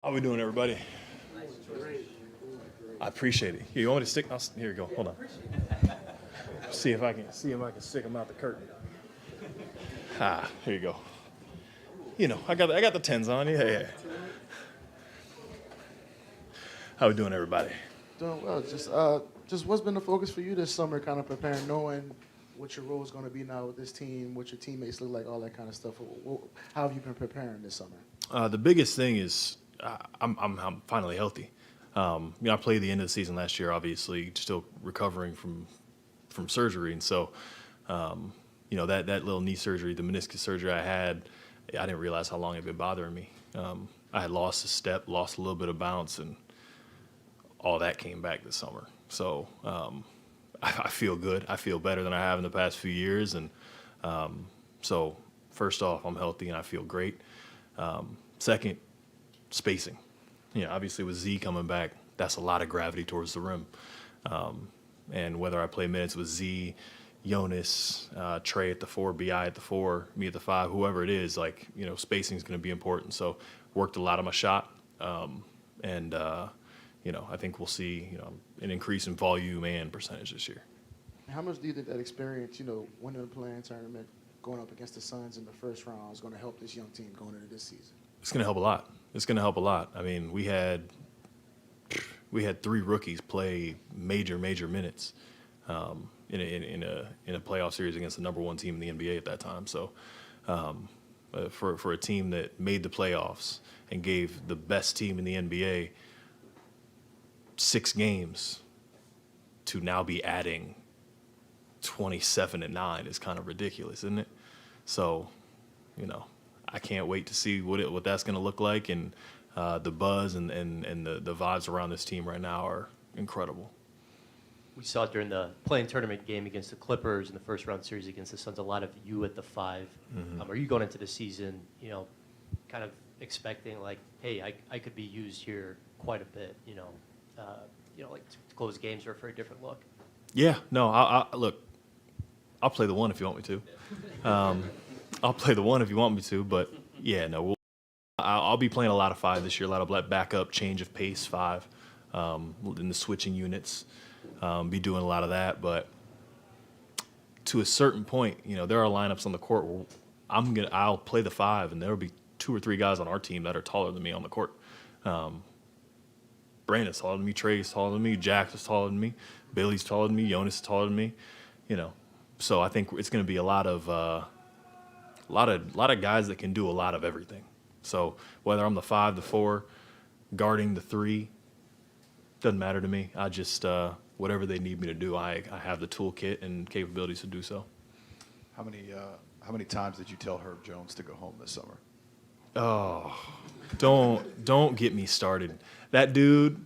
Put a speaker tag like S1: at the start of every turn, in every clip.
S1: How we doing, everybody? I appreciate it. Here, you want me to stick? Here you go. Hold on. See if I can stick them out the curtain. Here you go. I got the tens on. Yeah. How we doing, everybody?
S2: Doing well. Just what's been the focus for you this summer, kind of preparing, knowing what your role is going to be now with this team, what your teammates look like, all that kind of stuff. How have you been preparing this summer?
S1: The biggest thing is I'm finally healthy. I played the end of the season last year, obviously, still recovering from surgery, and so that little knee surgery, the meniscus surgery I didn't realize how long it had been bothering me. I had lost a step, lost a little bit of bounce, and all that came back this summer. So I feel good. I feel better than I have in the past few years, and so first off, I'm healthy and I feel great. Second, spacing. Obviously with Z coming back, that's a lot of gravity towards the rim. And whether I play minutes with Z, Jonas, Trey at the 4, BI at the 4, me at the 5, whoever it is, spacing is going to be important. So worked a lot on my shot. And I think we'll see, an increase in volume and percentage this year.
S2: How much do you think that experience, winning the play-in tournament, going up against the Suns in the first round is going to help this young team going into this season?
S1: It's going to help a lot. It's going to help a lot. I mean, we had 3 rookies play major minutes in a playoff series against the number 1 team in the NBA at that time. So for a team that made the playoffs and gave the best team in the NBA 6 games to now be adding 27-9 is kind of ridiculous, isn't it? So, I can't wait to see what that's going to look like, and the buzz and the vibes around this team right now are incredible.
S3: We saw during the play-in tournament game against the Clippers in the first round series against the Suns, a lot of you at the 5.
S1: Mm-hmm.
S3: Are you going into the season, kind of expecting like, hey, I could be used here quite a bit, like to close games or for a different look?
S1: Yeah, no, I look, I'll play the 1 if you want me to. I'll play the 1 if you want me to, but yeah, no, I'll be playing a lot of 5 this year, a lot of backup, change of pace 5, in the switching units, be doing a lot of that. But to a certain point, there are lineups on the court where I'll play the 5, and there'll be 2 or 3 guys on our team that are taller than me on the court. Brandon's taller than me, Trey's taller than me, Jax is taller than me, Billy's taller than me, Jonas is taller than me, So I think it's going to be a lot of guys that can do a lot of everything. So whether I'm the 5, the 4, guarding the 3, doesn't matter to me. I just whatever they need me to do, I have the toolkit and capabilities to do so.
S4: How many times did you tell Herb Jones to go home this summer?
S1: Oh, don't get me started. That dude.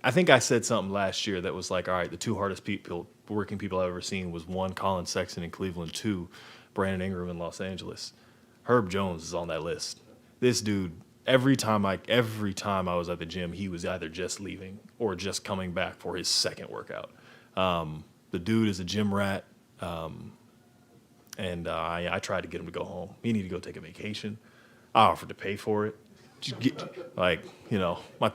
S1: I think I said something last year that was like, all right, the 2 hardest working people I've ever seen was 1, Colin Sexton in Cleveland, 2, Brandon Ingram in Los Angeles. Herb Jones is on that list. This dude, every time I was at the gym, he was either just leaving or just coming back for his second workout. The dude is a gym rat, and I tried to get him to go home. He needed to go take a vacation. I offered to pay for it. My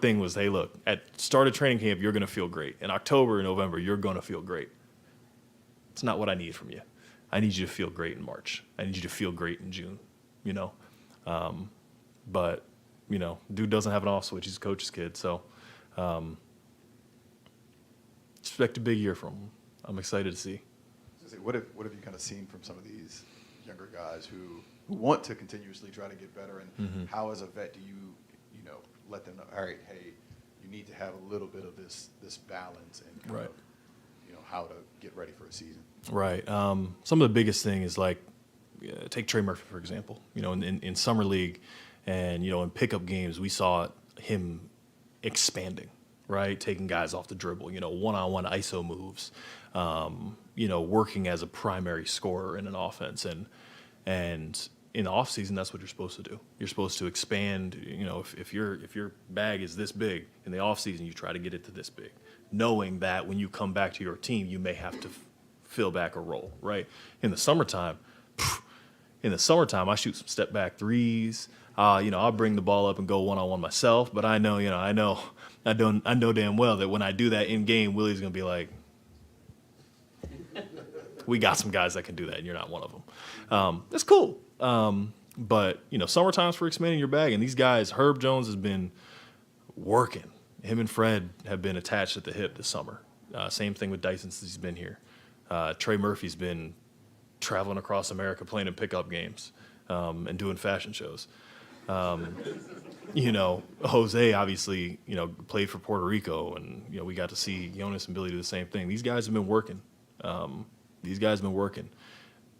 S1: thing was, hey, look, at start of training camp, you're going to feel great. In October and November, you're going to feel great. It's not what I need from you. I need you to feel great in March. I need you to feel great in June, But, dude doesn't have an off switch. He's a coach's kid. So expect a big year from him. I'm excited to see.
S4: What have you kind of seen from some of these younger guys who want to continuously try to get better, and
S1: Mm-hmm.
S4: how as a vet do you let them know, all right, hey, you need to have a little bit of this balance and kind
S1: Right.
S4: of how to get ready for a season?
S1: Right. Some of the biggest thing is take Trey Murphy, for example. In summer league and, in pickup games, we saw him expanding, right? Taking guys off the dribble, one-on-one ISO moves, working as a primary scorer in an offense. And in the offseason, that's what you're supposed to do. You're supposed to expand. If your bag is this big, in the offseason, you try to get it to this big, knowing that when you come back to your team, you may have to fill back a role, right? In the summertime, In the summertime, I shoot some step back threes. I'll bring the ball up and go one-on-one myself. But I know damn well that when I do that in game, Willie's gonna be like, we got some guys that can do that, and you're not one of them. That's cool. But summertime's for expanding your bag, and these guys, Herb Jones has been working. Him and Fred have been attached at the hip this summer. Same thing with Dyson since he's been here. Trey Murphy's been traveling across America playing in pickup games and doing fashion shows. Jose obviously, played for Puerto Rico, and we got to see Jonas and Billy do the same thing. These guys have been working.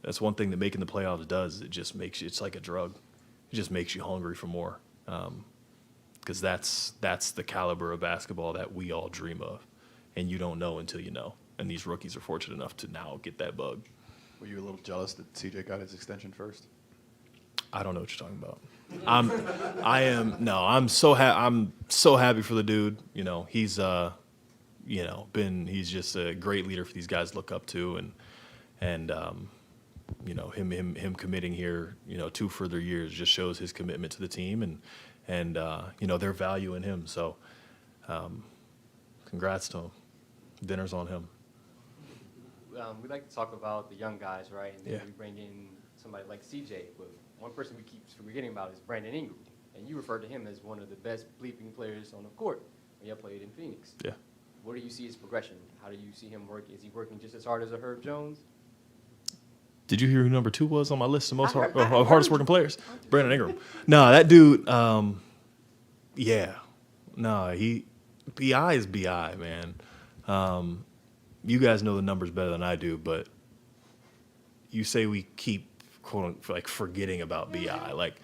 S1: That's one thing that making the playoffs does. It just makes you, it's like a drug. It just makes you hungry for more. Because that's the caliber of basketball that we all dream of, and you don't know until you know. And these rookies are fortunate enough to now get that bug.
S4: Were you a little jealous that CJ got his extension first?
S1: I don't know what you're talking about. I'm so happy for the dude. He's he's just a great leader for these guys to look up to, and him committing here, 2 further years just shows his commitment to the team and their value in him. So, congrats to him. Dinner's on him.
S5: We like to talk about the young guys, right? And then
S1: Yeah.
S5: we bring in somebody like CJ. But one person we keep forgetting about is Brandon Ingram. And you refer to him as one of the best bleeping players on the court when you played in Phoenix.
S1: Yeah.
S5: Where do you see his progression? How do you see him work? Is he working just as hard as a Herb Jones?
S1: Did you hear who number 2 was on my list of most hardest working players? Brandon Ingram. No, that dude. Yeah. No, BI is BI, man. You guys know the numbers better than I do, but you say we keep quote like forgetting about BI. Like,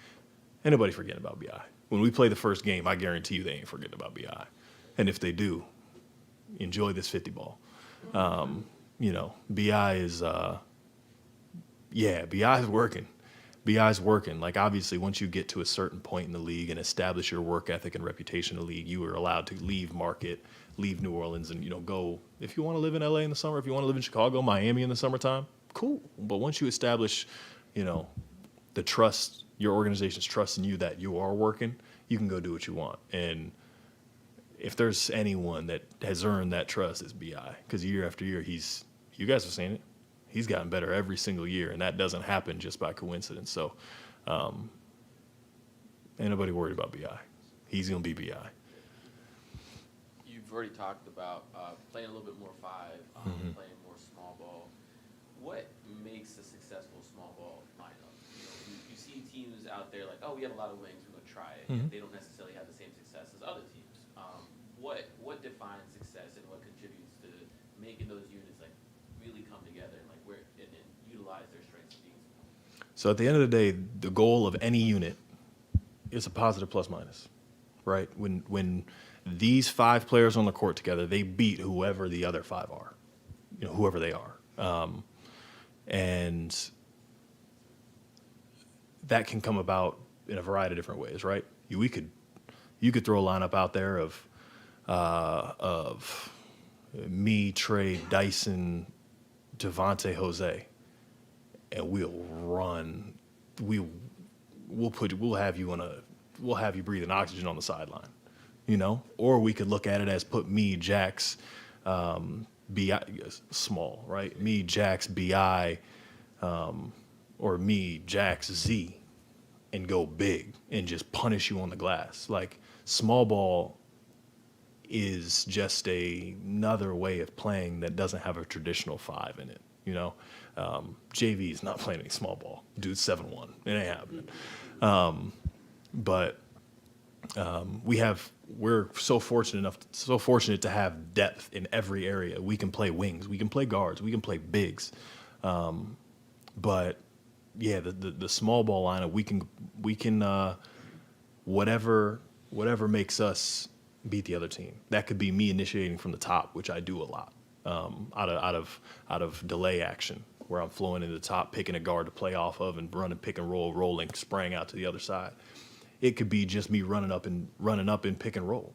S1: ain't nobody forgetting about BI. When we play the first game, I guarantee you they ain't forgetting about BI. And if they do, enjoy this 50 ball. BI is BI is working. BI is working. Like, obviously, once you get to a certain point in the league and establish your work ethic and reputation in the league, you are allowed to leave Market, leave New Orleans, and go. If you want to live in LA in the summer, if you want to live in Chicago, Miami in the summertime, cool. But once you establish, the trust, your organization's trust in you that you are working, you can go do what you want. And if there's anyone that has earned that trust, it's BI. Because year after year, you guys have seen it. He's gotten better every single year, and that doesn't happen just by coincidence. So, ain't nobody worried about BI. He's gonna be BI.
S6: You've already talked about playing a little bit more 5, playing more small ball. What makes a successful small ball lineup? You see teams out there like, oh, we have a lot of wings, we're gonna try it.
S1: Mhm.
S6: They don't necessarily have the same success as other teams. What defines success and what contributes to making those units like really come together and utilize their strengths and weaknesses?
S1: So at the end of the day, the goal of any unit is a positive plus minus, right? When these 5 players on the court together, they beat whoever the other 5 are, whoever they are. And that can come about in a variety of different ways, right? You could throw a lineup out there of me, Trey, Dyson, Devontae, Jose, and we'll have you breathing oxygen on the sideline, Or we could look at it as put me, Jax, BI, small, right? Me, Jax, BI, or me, Jax, Z, and go big and just punish you on the glass. Like, small ball is just another way of playing that doesn't have a traditional 5 in it, JV is not playing any small ball. Dude's 7'1". It ain't happening. But we're so fortunate to have depth in every area. We can play wings, we can play guards, we can play bigs. But yeah, the small ball lineup, we can whatever makes us beat the other team. That could be me initiating from the top, which I do a lot, out of delay action, where I'm flowing into the top, picking a guard to play off of, and running pick and roll, rolling, spraying out to the other side. It could be just me running up in pick and roll.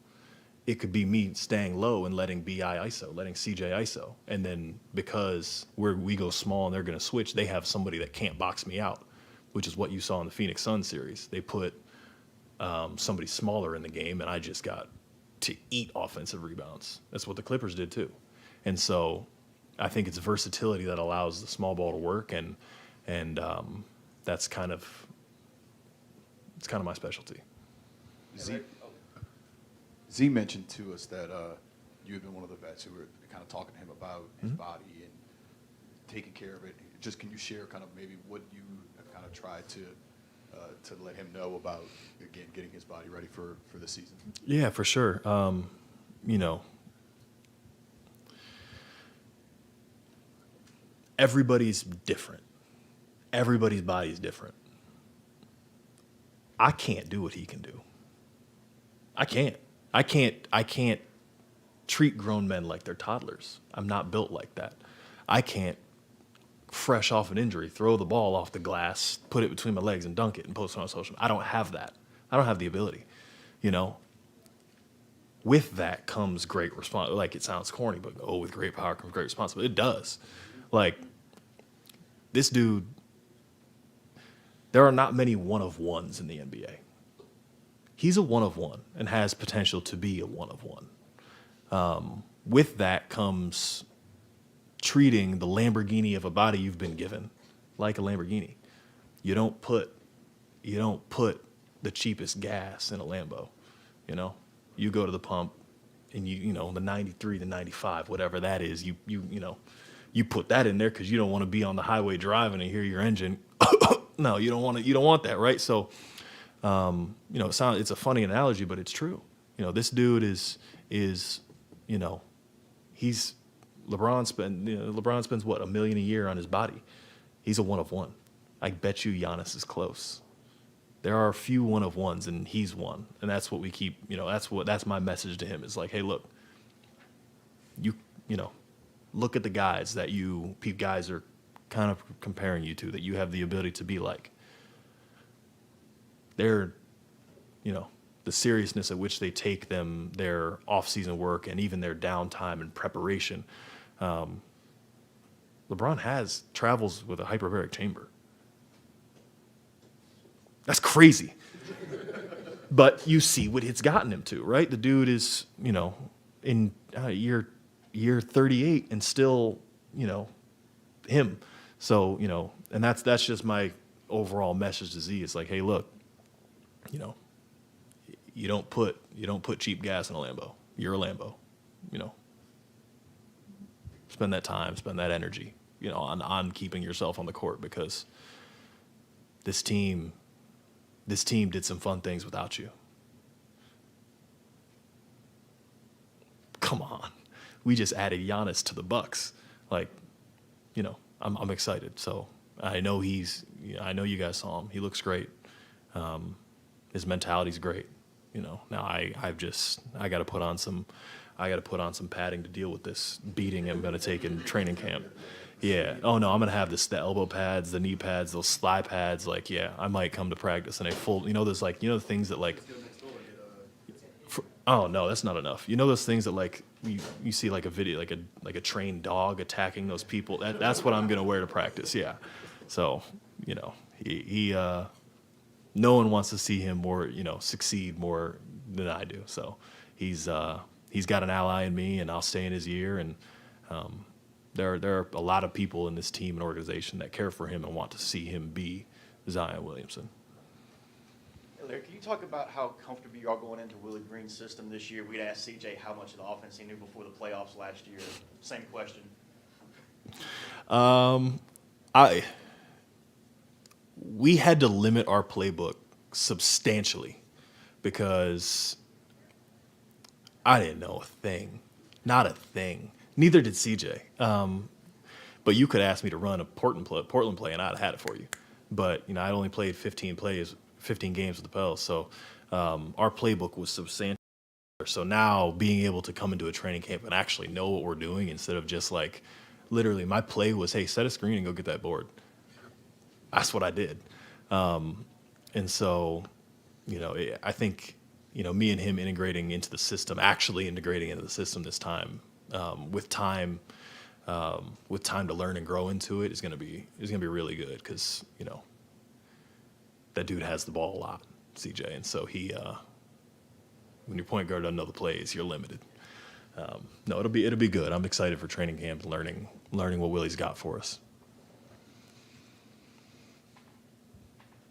S1: It could be me staying low and letting BI ISO, letting CJ ISO. And then because we go small and they're going to switch, they have somebody that can't box me out. which is what you saw in the Phoenix Suns series. They put somebody smaller in the game, and I just got to eat offensive rebounds. That's what the Clippers did too. And so I think it's versatility that allows the small ball to work, and that's kind of my specialty.
S4: Z mentioned to us that you had been one of the vets who were kind of talking to him about his body and taking care of it. Just can you share kind of maybe what you have kind of tried to let him know about, again, getting his body ready for the season?
S1: Yeah, for sure. Everybody's different. Everybody's body is different. I can't do what he can do. I can't treat grown men like they're toddlers. I'm not built like that. I can't, fresh off an injury, throw the ball off the glass, put it between my legs and dunk it and post it on social media. I don't have that. I don't have the ability, With that comes great response. Like, it sounds corny, but with great power comes great responsibility. It does. Like, this dude, there are not many one-of-ones in the NBA. He's a one-of-one and has potential to be a one-of-one. With that comes treating the Lamborghini of a body you've been given like a Lamborghini. You don't put the cheapest gas in a Lambo. You go to the pump and the 93, the 95, whatever that is, you put that in there because you don't want to be on the highway driving and hear your engine. No, you don't want that, right? So, it's a funny analogy, but it's true. This dude is he's LeBron spends what, $1 million a year on his body. He's a one-of-one. I bet you Giannis is close. There are a few one-of-ones, and he's one, and that's what we keep. That's my message to him. Is like, hey, look, look at the guys that guys are kind of comparing you to, that you have the ability to be like. They're, the seriousness at which they take their off-season work and even their downtime and preparation. LeBron travels with a hyperbaric chamber. That's crazy. But you see what it's gotten him to, right? The dude is, in year 38 and still, him. So, and that's just my overall message to Z. It's like, hey, look, you don't put cheap gas in a Lambo. You're a Lambo, Spend that time, spend that energy, on keeping yourself on the court, because this team did some fun things without you. Come on. We just added Giannis to the Bucks. Like, I'm excited. So I know I know you guys saw him. He looks great. His mentality's great. Now I got to put on some padding to deal with this beating I'm going to take in training camp. Yeah. Oh no, I'm going to have the elbow pads, the knee pads, those thigh pads. Like, yeah, I might come to practice in a full, there's like, the things that like, oh no, that's not enough. Those things that like you see like a video, like a trained dog attacking those people. That's what I'm going to wear to practice. Yeah. So, he no one wants to see him more, succeed more than I do. So he's got an ally in me, and I'll stay in his ear. And there are a lot of people in this team and organization that care for him and want to see him be Zion Williamson.
S7: Hey, Larry, can you talk about how comfortable you are going into Willie Green's system this year? We'd asked CJ how much of the offense he knew before the playoffs last year. Same question.
S1: We had to limit our playbook substantially because I didn't know a thing. Not a thing. Neither did CJ. But you could ask me to run a Portland play, and I'd have had it for you. But, I only played 15 games with the Pels, so our playbook was substantial. So now being able to come into a training camp and actually know what we're doing instead of just like, literally my play was, hey, set a screen and go get that board. That's what I did. And so, I think, me and him integrating into the system, actually integrating into the system this time, with time to learn and grow into it is going to be really good. Cause that dude has the ball a lot, CJ, and so he when your point guard doesn't know the plays, you're limited. No, it'll be good. I'm excited for training camp and learning what Willie's got for us.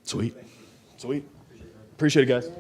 S1: Sweet. Appreciate it, guys.